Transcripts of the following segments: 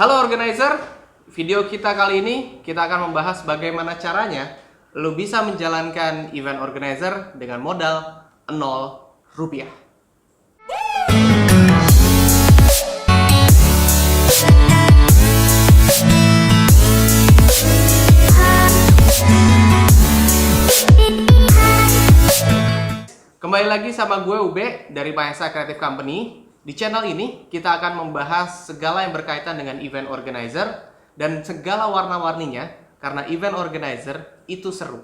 Halo organizer, video kita kali ini kita akan membahas bagaimana caranya lu bisa menjalankan event organizer dengan modal 0 rupiah. Kembali lagi sama gue Ube dari Mahesa Creative Company. Di channel ini kita akan membahas segala yang berkaitan dengan event organizer dan segala warna-warninya, karena event organizer itu seru.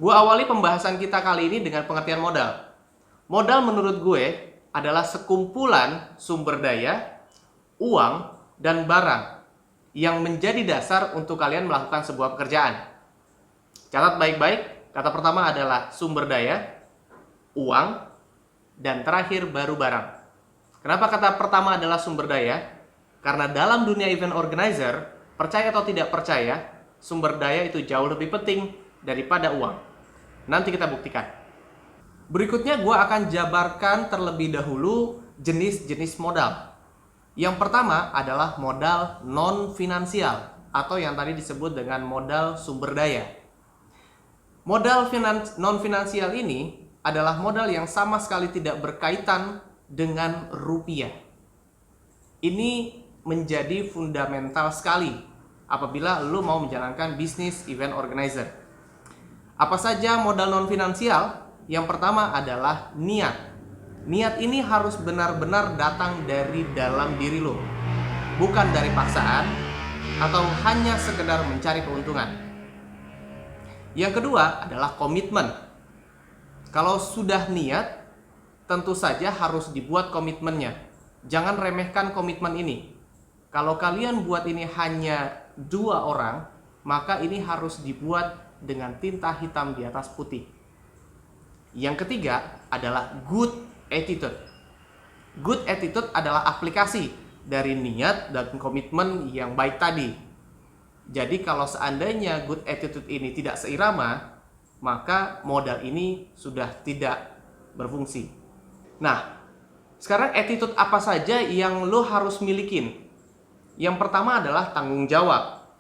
Gue awali pembahasan kita kali ini dengan pengertian modal. Modal menurut gue adalah sekumpulan sumber daya, uang, dan barang yang menjadi dasar untuk kalian melakukan sebuah pekerjaan. Catat baik-baik, kata pertama adalah sumber daya, uang, dan terakhir baru barang. Kenapa kata pertama adalah sumber daya? Karena dalam dunia event organizer, percaya atau tidak percaya, sumber daya itu jauh lebih penting daripada uang. Nanti kita buktikan. Berikutnya gue akan jabarkan terlebih dahulu jenis-jenis modal. Yang pertama adalah modal non-finansial atau yang tadi disebut dengan modal sumber daya. Modal non-finansial ini adalah modal yang sama sekali tidak berkaitan dengan rupiah. Ini menjadi fundamental sekali apabila lo mau menjalankan bisnis event organizer. Apa saja modal non-finansial? Yang pertama adalah niat. Niat ini harus benar-benar datang dari dalam diri lo, bukan dari paksaan atau hanya sekedar mencari keuntungan. Yang kedua adalah komitmen. Kalau sudah niat, tentu saja harus dibuat komitmennya. Jangan remehkan komitmen ini. Kalau kalian buat ini hanya 2 orang, maka ini harus dibuat dengan tinta hitam di atas putih. Yang ketiga adalah good attitude. Good attitude adalah aplikasi dari niat dan komitmen yang baik tadi. Jadi kalau seandainya good attitude ini tidak seirama, maka modal ini sudah tidak berfungsi. Nah, sekarang attitude apa saja yang lo harus milikin? Yang pertama adalah tanggung jawab.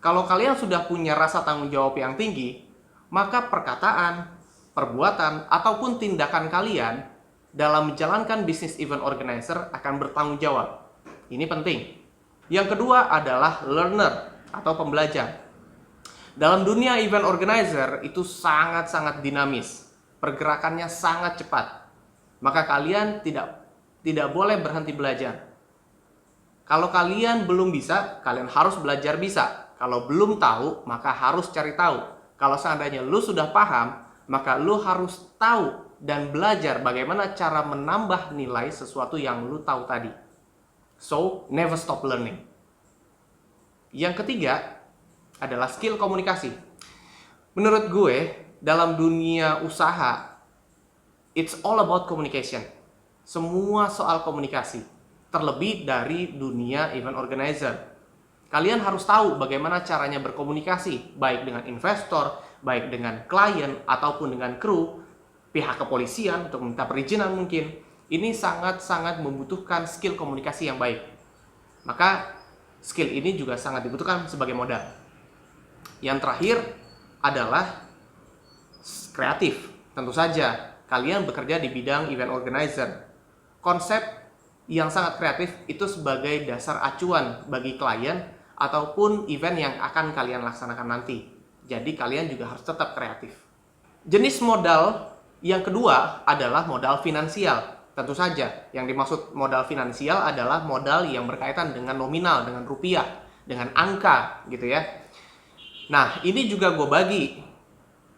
Kalau kalian sudah punya rasa tanggung jawab yang tinggi, maka perkataan, perbuatan, ataupun tindakan kalian dalam menjalankan bisnis event organizer akan bertanggung jawab. Ini penting. Yang kedua adalah learner atau pembelajar. Dalam dunia event organizer itu sangat-sangat dinamis. Pergerakannya sangat cepat. Maka kalian tidak boleh berhenti belajar. Kalau kalian belum bisa, kalian harus belajar bisa. Kalau belum tahu, maka harus cari tahu. Kalau seandainya lu sudah paham, maka lu harus tahu dan belajar bagaimana cara menambah nilai sesuatu yang lu tahu tadi. So, never stop learning. Yang ketiga adalah skill komunikasi. Menurut gue, dalam dunia usaha, it's all about communication. Semua soal komunikasi. Terlebih dari dunia event organizer. Kalian harus tahu bagaimana caranya berkomunikasi, baik dengan investor, baik dengan klien, ataupun dengan kru, pihak kepolisian untuk meminta perizinan mungkin. Ini sangat-sangat membutuhkan skill komunikasi yang baik. Maka skill ini juga sangat dibutuhkan sebagai modal. Yang terakhir adalah kreatif. Tentu saja kalian bekerja di bidang event organizer. Konsep yang sangat kreatif itu sebagai dasar acuan bagi klien ataupun event yang akan kalian laksanakan nanti. Jadi kalian juga harus tetap kreatif. Jenis modal yang kedua adalah modal finansial. Tentu saja yang dimaksud modal finansial adalah modal yang berkaitan dengan nominal, dengan rupiah, dengan angka gitu ya. Nah, ini juga gue bagi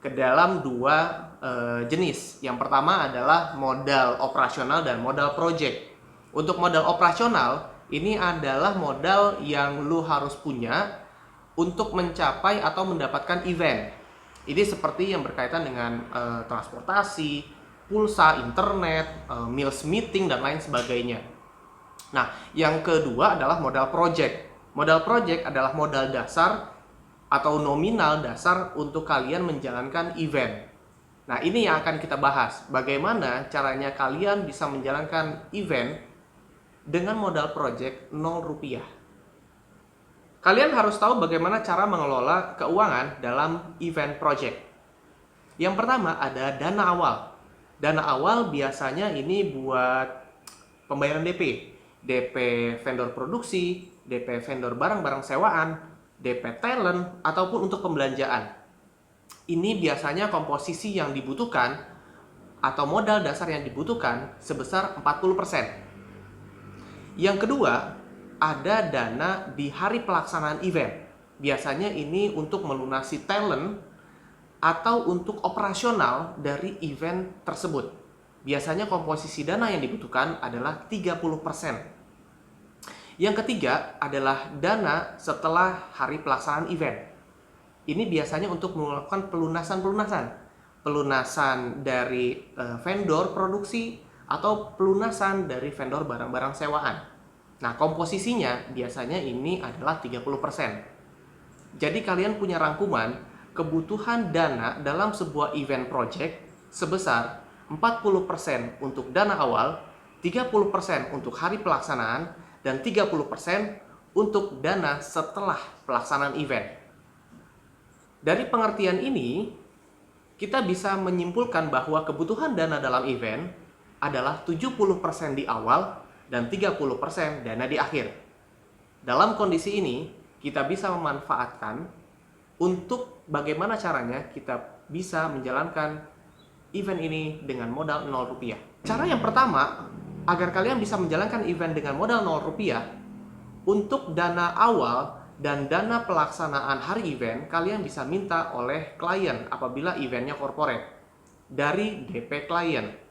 ke dalam 2 jenis. Yang pertama adalah modal operasional dan modal project. Untuk modal operasional, ini adalah modal yang lu harus punya untuk mencapai atau mendapatkan event. Ini seperti yang berkaitan dengan transportasi, pulsa, internet, meals meeting, dan lain sebagainya. Nah, yang kedua adalah modal project. Modal project adalah modal dasar atau nominal dasar untuk kalian menjalankan event. Nah, ini yang akan kita bahas. Bagaimana caranya kalian bisa menjalankan event dengan modal project 0 rupiah. Kalian harus tahu bagaimana cara mengelola keuangan dalam event project. Yang pertama ada dana awal. Dana awal biasanya ini buat pembayaran DP. DP vendor produksi, DP vendor barang-barang sewaan, DP talent, ataupun untuk pembelanjaan. Ini biasanya komposisi yang dibutuhkan atau modal dasar yang dibutuhkan sebesar 40%. Yang kedua, ada dana di hari pelaksanaan event. Biasanya ini untuk melunasi talent atau untuk operasional dari event tersebut. Biasanya komposisi dana yang dibutuhkan adalah 30%. Yang ketiga adalah dana setelah hari pelaksanaan event. Ini biasanya untuk melakukan pelunasan-pelunasan. Pelunasan dari vendor produksi atau pelunasan dari vendor barang-barang sewaan. Nah, komposisinya biasanya ini adalah 30%. Jadi kalian punya rangkuman kebutuhan dana dalam sebuah event project sebesar 40% untuk dana awal, 30% untuk hari pelaksanaan, dan 30% untuk dana setelah pelaksanaan event. Dari pengertian ini, kita bisa menyimpulkan bahwa kebutuhan dana dalam event adalah 70% di awal dan 30% dana di akhir. Dalam kondisi ini, kita bisa memanfaatkan untuk bagaimana caranya kita bisa menjalankan event ini dengan modal 0 rupiah. Cara yang pertama, agar kalian bisa menjalankan event dengan modal 0 rupiah, untuk dana awal dan dana pelaksanaan hari event, kalian bisa minta oleh klien apabila eventnya corporate dari DP klien.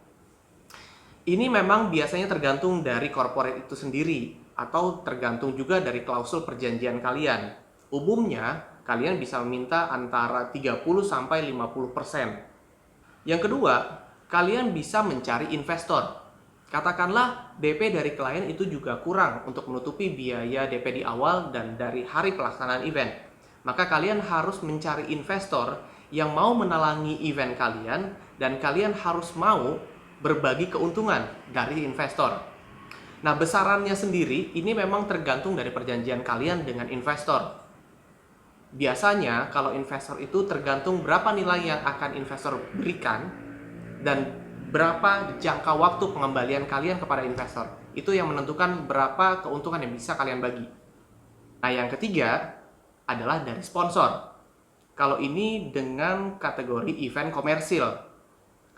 Ini memang biasanya tergantung dari corporate itu sendiri atau tergantung juga dari klausul perjanjian kalian. Umumnya, kalian bisa meminta antara 30 sampai 50%. Yang kedua, kalian bisa mencari investor. Katakanlah DP dari klien itu juga kurang untuk menutupi biaya DP di awal dan dari hari pelaksanaan event. Maka kalian harus mencari investor yang mau menalangi event kalian dan kalian harus mau berbagi keuntungan dari investor. Nah, besarannya sendiri ini memang tergantung dari perjanjian kalian dengan investor. Biasanya kalau investor itu tergantung berapa nilai yang akan investor berikan dan berapa jangka waktu pengembalian kalian kepada investor. Itu yang menentukan berapa keuntungan yang bisa kalian bagi. Nah, yang ketiga adalah dari sponsor. Kalau ini dengan kategori event komersil.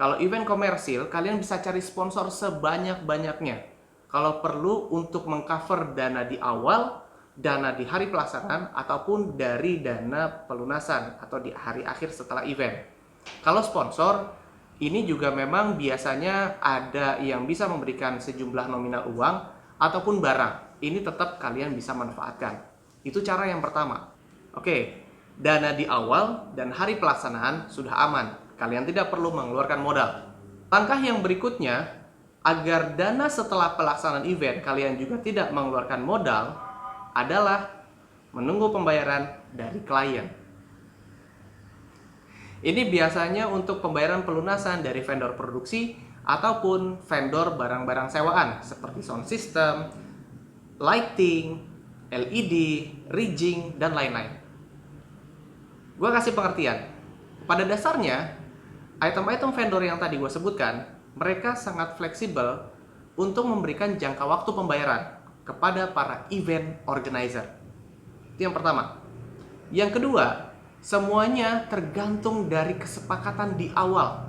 Kalau event komersil, kalian bisa cari sponsor sebanyak-banyaknya. Kalau perlu untuk mengcover dana di awal, dana di hari pelaksanaan, ataupun dari dana pelunasan atau di hari akhir setelah event. Kalau sponsor, ini juga memang biasanya ada yang bisa memberikan sejumlah nominal uang ataupun barang. Ini tetap kalian bisa manfaatkan. Itu cara yang pertama. Oke, dana di awal dan hari pelaksanaan sudah aman. Kalian tidak perlu mengeluarkan modal. Langkah yang berikutnya, agar dana setelah pelaksanaan event kalian juga tidak mengeluarkan modal, adalah menunggu pembayaran dari klien. Ini biasanya untuk pembayaran pelunasan dari vendor produksi ataupun vendor barang-barang sewaan seperti sound system, lighting, LED, rigging, dan lain-lain. Gue kasih pengertian. Pada dasarnya, item-item vendor yang tadi gue sebutkan, mereka sangat fleksibel untuk memberikan jangka waktu pembayaran kepada para event organizer. Itu yang pertama. Yang kedua, semuanya tergantung dari kesepakatan di awal.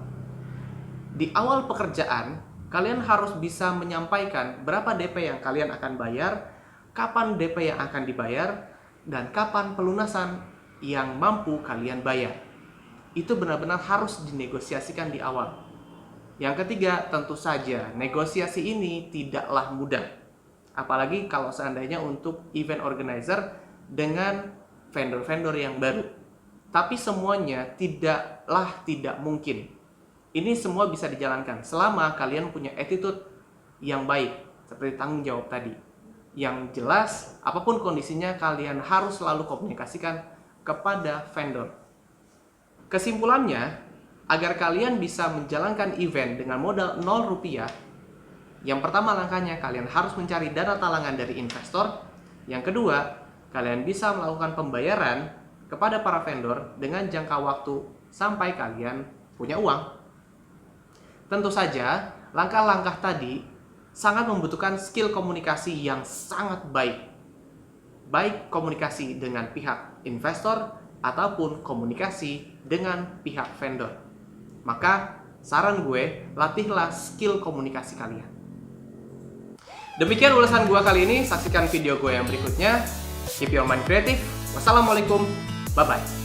Di awal pekerjaan, kalian harus bisa menyampaikan berapa DP yang kalian akan bayar, kapan DP yang akan dibayar, dan kapan pelunasan yang mampu kalian bayar. Itu benar-benar harus dinegosiasikan di awal. Yang ketiga, tentu saja negosiasi ini tidaklah mudah. Apalagi kalau seandainya untuk event organizer dengan vendor-vendor yang baru. Tapi semuanya tidaklah tidak mungkin. Ini semua bisa dijalankan selama kalian punya attitude yang baik, seperti tanggung jawab tadi. Yang jelas, apapun kondisinya kalian harus selalu komunikasikan kepada vendor. Kesimpulannya, agar kalian bisa menjalankan event dengan modal 0 rupiah, yang pertama langkahnya kalian harus mencari dana talangan dari investor. Yang kedua, kalian bisa melakukan pembayaran kepada para vendor dengan jangka waktu sampai kalian punya uang. Tentu saja, langkah-langkah tadi sangat membutuhkan skill komunikasi yang sangat baik. Baik komunikasi dengan pihak investor ataupun komunikasi dengan pihak vendor. Maka saran gue, latihlah skill komunikasi kalian. Demikian ulasan gue kali ini. Saksikan video gue yang berikutnya. Keep your mind creative. Wassalamualaikum. Bye-bye.